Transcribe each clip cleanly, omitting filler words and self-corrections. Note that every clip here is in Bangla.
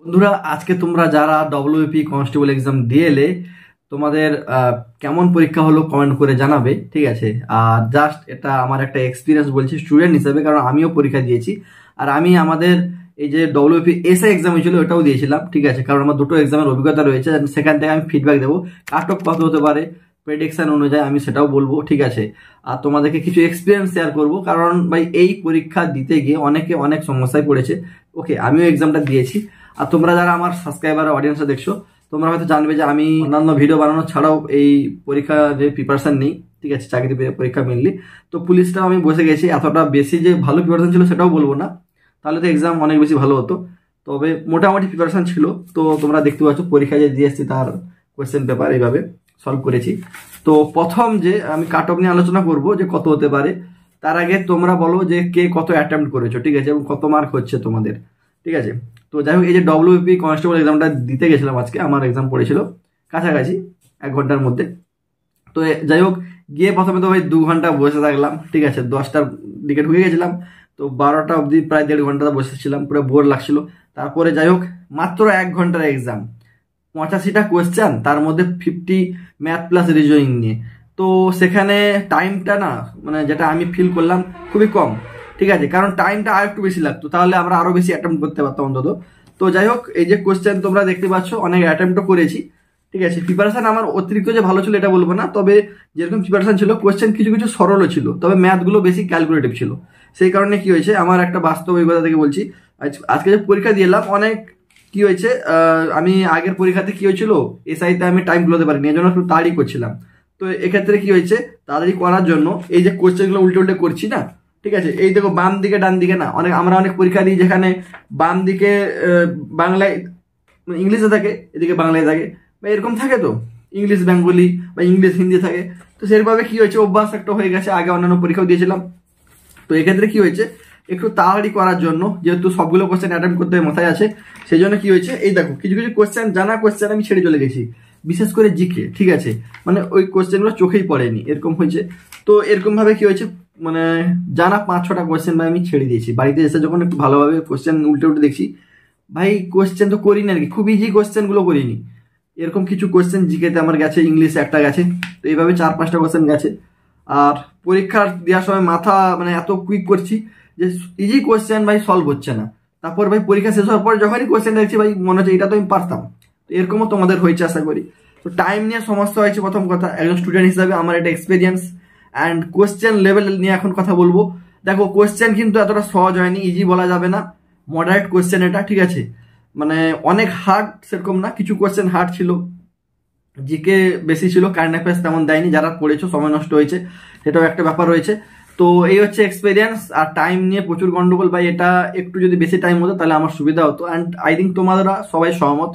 বন্ধুরা, আজকে তোমরা যারা ডব্লিউপি কনস্টেবল এক্সাম দিয়ে এলে তোমাদের কেমন পরীক্ষা হলো কমেন্ট করে জানাবে, ঠিক আছে। আর জাস্ট এটা আমার একটা এক্সপিরিয়েন্স বলছি স্টুডেন্ট হিসেবে, কারণ আমিও পরীক্ষা দিয়েছি। আর আমি আমাদের এই যে ডব্লিউপি এসআই এক্সাম হয়েছিল ওটাও দিয়েছিলাম, ঠিক আছে, কারণ আমার দুটো এক্সামের অভিজ্ঞতা রয়েছে। সেখান থেকে আমি ফিডব্যাক দেবো, কাট অফ কত হতে পারে প্রেডিকশন অনুযায়ী আমি সেটাও বলবো, ঠিক আছে। আর তোমাদেরকে কিছু এক্সপিরিয়েন্স শেয়ার করবো, কারণ ভাই এই পরীক্ষা দিতে গিয়ে অনেকে অনেক সমস্যায় পড়েছে। ওকে, আমিও এক্সামটা দিয়েছি। আর তোমরা যারা আমার সাবস্ক্রাইবার অডিয়েন্সে দেখছো, তোমরা হয়তো জানবে যে আমি অন্যান্য ভিডিও বানানো ছাড়াও এই পরীক্ষার যে প্রিপারেশন নেই, ঠিক আছে, চাকরি পরীক্ষা মেনলি। তো পুলিশটাও আমি বসে গেছি, এতটা বেশি যে ভালো প্রিপারেশন ছিল সেটাও বলবো না, তাহলে তো এক্সাম অনেক বেশি ভালো হতো। তবে মোটামুটি প্রিপারেশন ছিল। তো তোমরা দেখতে পাচ্ছ পরীক্ষা যে দিয়ে এসেছি তার কোয়েশ্চেন পেপার এইভাবে সলভ করেছি। তো প্রথম যে আমি কাট অফ নিয়ে আলোচনা করব যে কত হতে পারে, তার আগে তোমরা বলো যে কে কত অ্যাটেম্প্ট করেছো, ঠিক আছে, এবং কত মার্ক হচ্ছে তোমাদের, ঠিক আছে। তো যাই হোক, এই যে ডব্লিউপি কনস্টেবল এক্সামটা দিতে গেছিলাম আজকে, আমার এক্সাম পড়েছিল কাছাকাছি 1 ঘন্টার মধ্যে। তো যাই হোক, গিয়ে প্রথমে তো ভাই 2 ঘন্টা বসে থাকলাম, ঠিক আছে, 10টার দিকে ঢুকে গেছিলাম। তো 12টা অবধি প্রায় 1.5 ঘন্টা বসেছিলাম, পুরো বোর লাগছিল। তারপরে যাই হোক, মাত্র 1 ঘন্টার এক্সাম, 85টা কোয়েশ্চেন, তার মধ্যে 50 ম্যাথ প্লাস রিজনিং নিয়ে। তো সেখানে টাইমটা না, মানে যেটা আমি ফিল করলাম খুবই কম, ঠিক আছে, কারণ টাইমটা আর একটু বেশি লাগতো, তাহলে আমরা আরো বেশি অ্যাটেম্প করতে পারতাম অন্তত। তো যাই হোক, এই যে কোয়েশ্চেন তোমরা দেখতে পাচ্ছ, অনেক অ্যাটেম্পটও করেছি, ঠিক আছে। প্রিপারেশন আমার অতিরিক্ত যে ভালো ছিল এটা বলবো না, তবে যেরকম প্রিপারেশন ছিল কোয়েশ্চেন কিছু কিছু সরলও ছিল, তবে ম্যাথগুলো বেশি ক্যালকুলেটিভ ছিল। সেই কারণে কি হয়েছে, আমার একটা বাস্তব অভিজ্ঞতা থেকে বলছি। আজকে যে পরীক্ষা দিয়ে এলাম, অনেক কি হয়েছে, আমি আগের পরীক্ষাতে কি হয়েছিল, এসআইতে আমি টাইম গুলোতে পারিনি, এই জন্য একটু তাড়াতাড়ি করছিলাম। তো এক্ষেত্রে কি হয়েছে, তাড়াতাড়ি করার জন্য এই যে কোয়েশ্চেনগুলো উল্টে উল্টে করছি না, ঠিক আছে। এই দেখো, বাম দিকে ডান দিকে না, আমরা অনেক পরীক্ষা দিই যেখানে বাম দিকে বাংলায় ইংলিশে থাকে, এদিকে বাংলায় থাকে, বা এরকম থাকে। তো ইংলিশ বেঙ্গলি বা ইংলিশ হিন্দি থাকে। তো সেভাবে কি হয়েছে, অভ্যাস একটা হয়ে গেছে, আগে অন্যান্য পরীক্ষাও দিয়েছিলাম। তো এক্ষেত্রে কি হয়েছে, একটু তাড়াতাড়ি করার জন্য, যেহেতু সবগুলো কোয়েশ্চেন অ্যাটেম্প করতে মাথায় আছে, সেই জন্য কি হয়েছে, এই দেখো কিছু কিছু কোয়েশ্চেন, জানা কোয়েশ্চেন আমি ছেড়ে চলে গেছি, বিশেষ করে জিকে, ঠিক আছে, মানে ওই কোয়েশ্চেনগুলো চোখেই পড়েনি, এরকম হয়েছে। তো এরকম ভাবে কি হয়েছে, মানে জানা 5-6টা কোয়েশ্চেন ভাই আমি ছেড়ে দিয়েছি। বাড়িতে এসে যখন একটু ভালোভাবে কোয়েশ্চেন উল্টে উল্টে দেখছি, ভাই কোয়েশ্চেন তো করিনি আর কি, খুব ইজি কোয়েশ্চেন গুলো করিনি। এরকম কিছু কোয়েশ্চেন জিকেতে আমার গেছে, ইংলিশে একটা গেছে। তো এইভাবে 4-5টা কোয়েশ্চেন গেছে। আর পরীক্ষার দেওয়ার সময় মাথা মানে এত কুইক করছি যে ইজি কোয়েশ্চেন ভাই সলভ হচ্ছে না। তারপর ভাই পরীক্ষা শেষ হওয়ার পর যখনই কোয়েশ্চেন দেখছি, ভাই মনে হচ্ছে এটা তো আমি পারতাম। তো এরকমও তোমাদের হয়েছে আশা করি। তো টাইম নিয়ে সমস্যা হয়েছে, প্রথম কথা, একজন স্টুডেন্ট হিসাবে আমার এটা এক্সপিরিয়েন্স। অ্যান্ড কোয়েশ্চেন লেভেল নিয়ে এখন কথা বলবো। দেখো, কোয়েশ্চেন কিন্তু এতটা সহজ হয়নি, ইজি বলা যাবে না, মডারেট কোয়েশ্চেন এটা, ঠিক আছে। মানে অনেক হার্ড সেরকম না, কিছু কোয়েশ্চেন হার্ড ছিল, জিকে বেশি ছিল, কারেন্ট অ্যাফেয়ার্স তেমন দেয়নি, যারা পড়েছো সময় নষ্ট হয়েছে, সেটাও একটা ব্যাপার রয়েছে। তো এই হচ্ছে এক্সপিরিয়েন্স। আর টাইম নিয়ে প্রচুর গন্ডগোল ভাই, এটা একটু যদি বেশি টাইম হতো তাহলে আমার সুবিধা হতো। অ্যান্ড আই থিঙ্ক তোমরা সবাই সহমত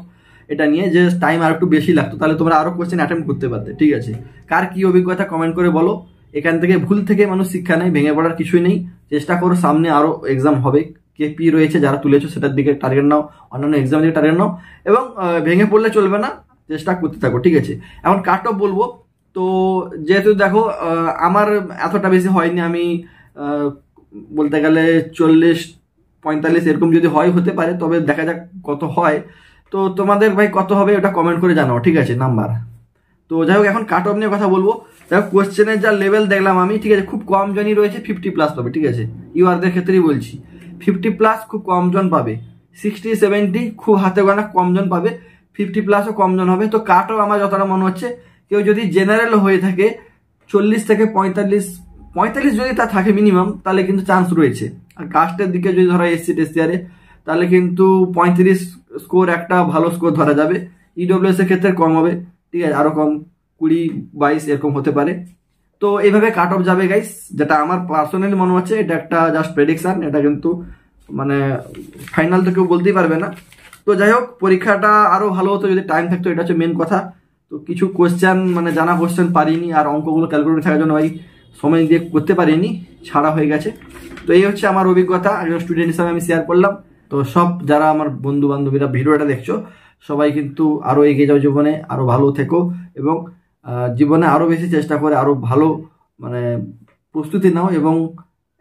এটা নিয়ে, যে টাইম আর একটু বেশি লাগতো, তাহলে তোমরা আরো কোয়েশ্চেন অ্যাটেম্প করতে পারতে, ঠিক আছে। কার কি অভিজ্ঞতা কমেন্ট করে বলো। এখান থেকে ভুল থেকে মানুষ শিক্ষা নেয়, ভেঙে পড়ার কিছুই নেই। চেষ্টা করো, সামনে আরো এক্সাম হবে, কেপি রয়েছে যারা তুলেছো সেটার দিকে টার্গেট নাও, অন্যান্য এক্সামের দিকে টার্গেট নাও, এবং ভেঙে পড়লে চলবে না, চেষ্টা করতে থাকো, ঠিক আছে। এখন কাট অফ বলবো। তো যেহেতু দেখো আমার এতটা বেশি হয়নি, আমি বলতে গেলে 40-45 এরকম যদি হয় হতে পারে, তবে দেখা যাক কত হয়। তো তোমাদের ভাই কত হবে ওটা কমেন্ট করে জানাও, ঠিক আছে, নাম্বার। তো যাই হোক, এখন কাট অফ নিয়ে কথা বলবো। দেখো, কোয়েশ্চেনের যা লেভেল দেখলাম আমি, ঠিক আছে, খুব কম জনই রয়েছে 50+ পাবে, ঠিক আছে, ইউআরদের ক্ষেত্রেই বলছি। 50+ খুব কম জন পাবে, 60-70 খুব হাতে গোনা কম জন পাবে, 50+ও কম জন হবে। তো কাটও আমার যতটা মনে হচ্ছে, কেউ যদি জেনারেল হয়ে থাকে 40 থেকে 45 যদি তা থাকে মিনিমাম, তাহলে কিন্তু চান্স রয়েছে। আর কাস্টের দিকে যদি ধরা এসসি টেস্টিয়ারে, তাহলে কিন্তু 35 স্কোর একটা ভালো স্কোর ধরা যাবে। ইডব্লিউএস এর ক্ষেত্রে কম হবে, ঠিক আছে, আরো কম, 20-22 এরকম হতে পারে। তো এইভাবে কাট অফ যাবে গাইস, যেটা আমার পার্সোনালি মনে হচ্ছে। এটা একটা জাস্ট প্রেডিকশন, এটা কিন্তু মানে ফাইনাল তো কেউ বলতেই পারবে না। তো যাই হোক, পরীক্ষাটা আরো ভালো হতো যদি টাইম থাকতো, এটা হচ্ছে মেন কথা। তো কিছু কোয়েশ্চেন মানে জানা কোয়েশ্চেন পারিনি, আর অঙ্কগুলো ক্যালকুলেট থাকার জন্য ভাই সময় দিয়ে করতে পারিনি, ছাড়া হয়ে গেছে। তো এই হচ্ছে আমার অভিজ্ঞতা, একজন স্টুডেন্ট হিসাবে আমি শেয়ার করলাম। তো সব যারা আমার বন্ধু বান্ধবীরা ভিডিওটা দেখছো, সবাই কিন্তু আরো এগিয়ে যাও জীবনে, আরো ভালো থেকো, এবং জীবনে আরো বেশি চেষ্টা করে আরো ভালো মানে প্রস্তুতি নাও, এবং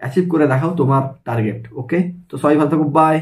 অ্যাচিভ করে দেখাও তোমার টার্গেট। ওকে, তো সবাই ভালো থাকো, বাই।